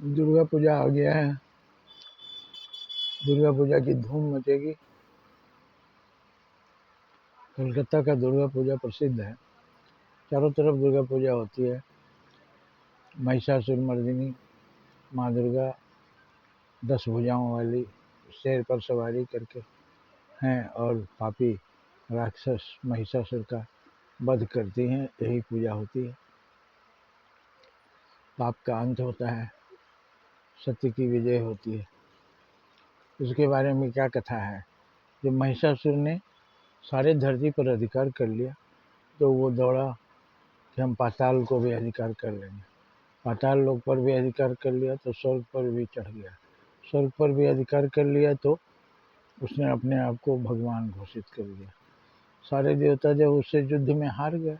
दुर्गा पूजा आ गया है। दुर्गा पूजा की धूम मचेगी। कलकत्ता का दुर्गा पूजा प्रसिद्ध है। चारों तरफ दुर्गा पूजा होती है। महिषासुरमर्दिनी माँ दुर्गा 10 भुजाओं वाली शेर पर सवारी करके हैं और पापी राक्षस महिषासुर का वध करती हैं। यही पूजा होती है। पाप का अंत होता है, सत्य की विजय होती है। उसके बारे में क्या कथा है। जब महिषासुर ने सारे धरती पर अधिकार कर लिया तो वो दौड़ा कि हम पाताल को भी अधिकार कर लेंगे। पाताल लोक पर भी अधिकार कर लिया तो स्वर्ग पर भी चढ़ गया। स्वर्ग पर भी अधिकार कर लिया तो उसने अपने आप को भगवान घोषित कर दिया। सारे देवता जब उससे युद्ध में हार गए,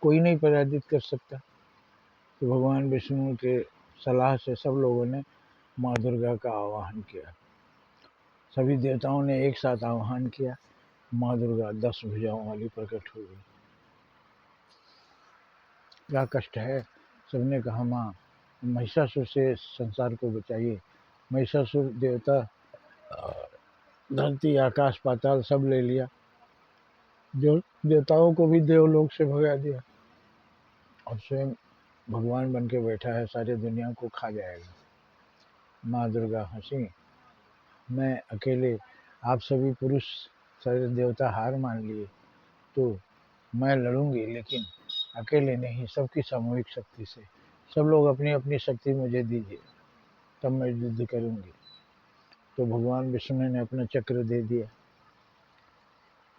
कोई नहीं पराजित कर सकता, तो भगवान विष्णु के सलाह से सब लोगों ने माँ दुर्गा का आवाहन किया। सभी देवताओं ने एक साथ आवाहन किया। माँ दुर्गा 10 भुजाओं वाली प्रकट हो गई। क्या कष्ट है। सबने कहा माँ महिषासुर से संसार को बचाइए। महिषासुर देवता धरती आकाश पाताल सब ले लिया। जो देवताओं को भी देवलोक से भगा दिया और स्वयं भगवान बन के बैठा है, सारी दुनिया को खा जाएगा। माँ दुर्गा हंसी, मैं अकेले, आप सभी पुरुष सारे देवता हार मान लिए तो मैं लड़ूंगी, लेकिन अकेले नहीं, सबकी सामूहिक शक्ति से। सब लोग अपनी अपनी शक्ति मुझे दीजिए, तब मैं युद्ध करूंगी। तो भगवान विष्णु ने अपना चक्र दे दिया,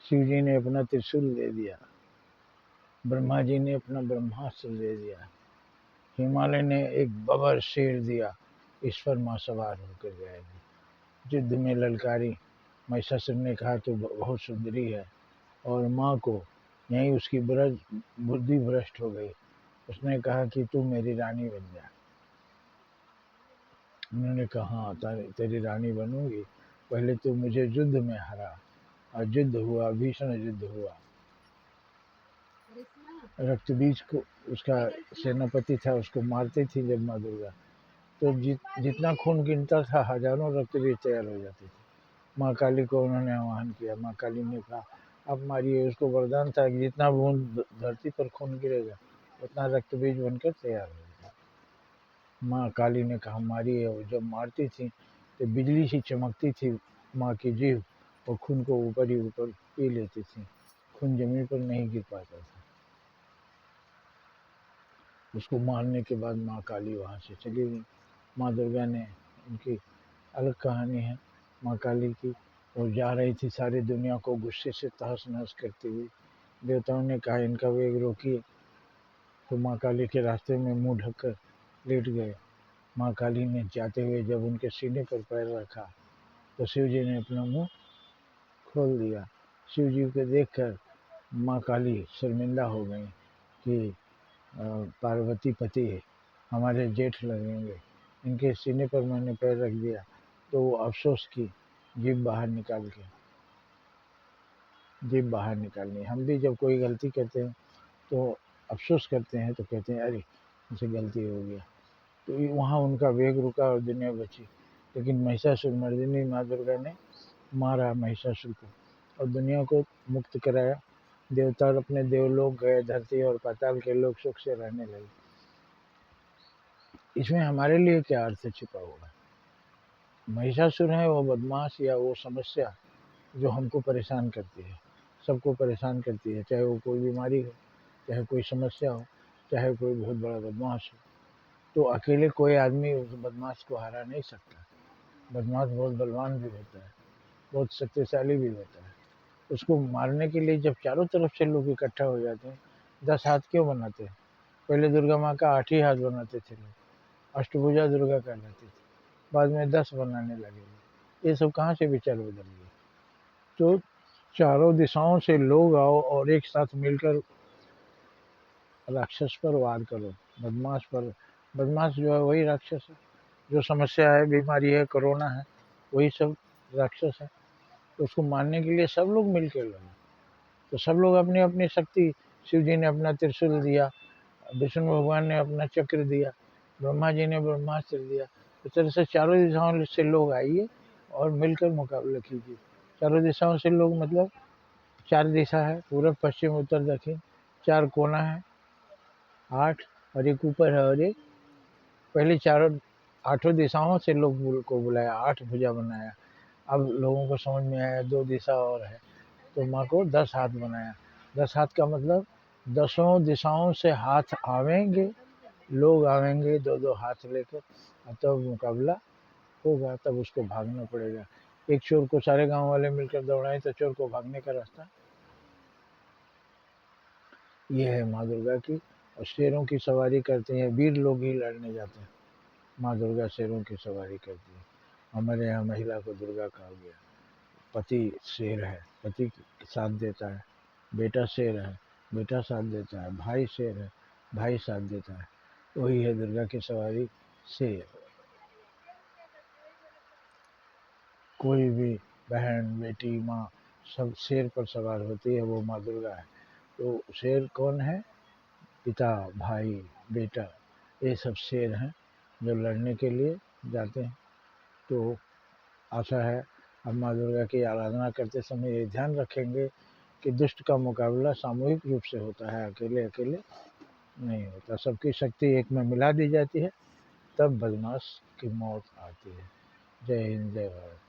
शिव जी ने अपना त्रिशूल दे दिया, ब्रह्मा जी ने अपना ब्रह्मास्त्र दे दिया, हिमालय ने एक बबर शेर दिया। इस पर माँ सवार होकर जाएगी। युद्ध में ललकारी। महिषासुर ने कहा तो बहुत सुंदरी है, और माँ को यहीं उसकी बुद्धि भ्रष्ट हो गई। उसने कहा कि तू मेरी रानी बन जा। उन्होंने कहा हाँ तेरी रानी बनूंगी, पहले तो मुझे युद्ध में हरा। और युद्ध हुआ, भीषण युद्ध हुआ। रक्त बीज को उसका सेनापति था, उसको मारती थी जब माँ दुर्गा, तो जितना खून गिनता था हजारों रक्त बीज तैयार हो जाते थे। माँ काली को उन्होंने आह्वान किया। माँ काली ने कहा आप मारिए। उसको वरदान था कि जितना बूंद धरती पर खून गिरेगा उतना रक्त बीज बनकर तैयार होगा। माँ काली ने कहा मारिए। और जब मारती थी तो बिजली सी चमकती थी माँ की जीभ, और खून को ऊपर ही ऊपर पी लेती थी। खून जमीन पर नहीं गिर पाता था। उसको मारने के बाद माँ काली वहाँ से चली गई। माँ दुर्गा ने, उनकी अलग कहानी है माँ काली की। वो जा रही थी सारी दुनिया को गुस्से से तहस नहस करती हुई। देवताओं ने कहा इनका वेग रोकिए, तो माँ काली के रास्ते में मुंह ढककर लेट गए। माँ काली ने जाते हुए जब उनके सीने पर पैर रखा तो शिव जी ने अपना मुंह खोल दिया। शिव जी को देखकर माँ काली शर्मिंदा हो गई कि पार्वती पति हमारे जेठ लगेंगे, इनके सीने पर मैंने पैर रख दिया। तो वो अफसोस की जीभ बाहर निकालनी। हम भी जब कोई गलती करते हैं तो अफसोस करते हैं, तो कहते हैं अरे मुझसे गलती हो गया। तो वहाँ उनका वेग रुका और दुनिया बची। लेकिन महिषासुर मर्दिनी माँ दुर्गा ने मारा महिषासुर को और दुनिया को मुक्त कराया। देवता अपने देवलोक गए, धरती और पाताल के लोग सुख से रहने लगे। इसमें हमारे लिए क्या अर्थ छिपा हुआ है। महिषासुर है वो बदमाश या वो समस्या जो हमको परेशान करती है, सबको परेशान करती है, चाहे वो कोई बीमारी हो, चाहे कोई समस्या हो, चाहे कोई बहुत बड़ा बदमाश हो। तो अकेले कोई आदमी उस बदमाश को हरा नहीं सकता। बदमाश बहुत बलवान भी होता है, बहुत शक्तिशाली भी होता है। उसको मारने के लिए जब चारों तरफ से लोग इकट्ठा हो जाते हैं, 10 हाथ क्यों बनाते हैं। पहले दुर्गा माँ का 8 ही हाथ बनाते थे लोग, अष्टभुजा दुर्गा कहलाती थी। बाद में 10 बनाने लगे। ये सब कहाँ से विचार बदल गए। तो चारों दिशाओं से लोग आओ और एक साथ मिलकर राक्षस पर वार करो, बदमाश पर। बदमाश जो है वही राक्षस है। जो समस्या है, बीमारी है, कोरोना है, वही सब राक्षस है। तो उसको मारने के लिए सब लोग मिलकर लड़ो। तो सब लोग अपनी अपनी शक्ति, शिव जी ने अपना त्रिशूल दिया, विष्णु भगवान ने अपना चक्र दिया, ब्रह्मा जी ने ब्रह्मास्त्र दिया। इस तरह से चारों दिशाओं से लोग आइए और मिलकर मुकाबला कीजिए। चारों दिशाओं से लोग मतलब 4 दिशा है, पूरब, पश्चिम, उत्तर, दक्षिण, 4 कोना है, 8 और एक ऊपर है और एक पहले चारों 8 दिशाओं से लोग को बुलाया, 8 भुजा बनाया। अब लोगों को समझ में आया 2 दिशा और है, तो माँ को 10 हाथ बनाया। 10 हाथ का मतलब 10 दिशाओं से हाथ आवेंगे, लोग आवेंगे 2-2 हाथ लेकर, तब मुकाबला होगा, तब उसको भागना पड़ेगा। एक चोर को सारे गांव वाले मिलकर दौड़ाएं तो चोर को भागने का रास्ता ये है माँ दुर्गा की। और शेरों की सवारी करती हैं, वीर लोग ही लड़ने जाते हैं। माँ दुर्गा शेरों की सवारी करती है। हमारे यहाँ महिला को दुर्गा कहा गया। पति शेर है, पति साथ देता है। बेटा शेर है, बेटा साथ देता है। भाई शेर है, भाई साथ देता है। वही है दुर्गा की सवारी, शेर। कोई भी बहन, बेटी, माँ सब शेर पर सवार होती है, वो माँ दुर्गा है। तो शेर कौन है? पिता, भाई, बेटा, ये सब शेर हैं जो लड़ने के लिए जाते हैं। तो आशा है हम माँ दुर्गा की आराधना करते समय ये ध्यान रखेंगे कि दुष्ट का मुकाबला सामूहिक रूप से होता है, अकेले अकेले नहीं होता। सबकी शक्ति एक में मिला दी जाती है, तब बदमाश की मौत आती है। जय हिंद, जय भारत।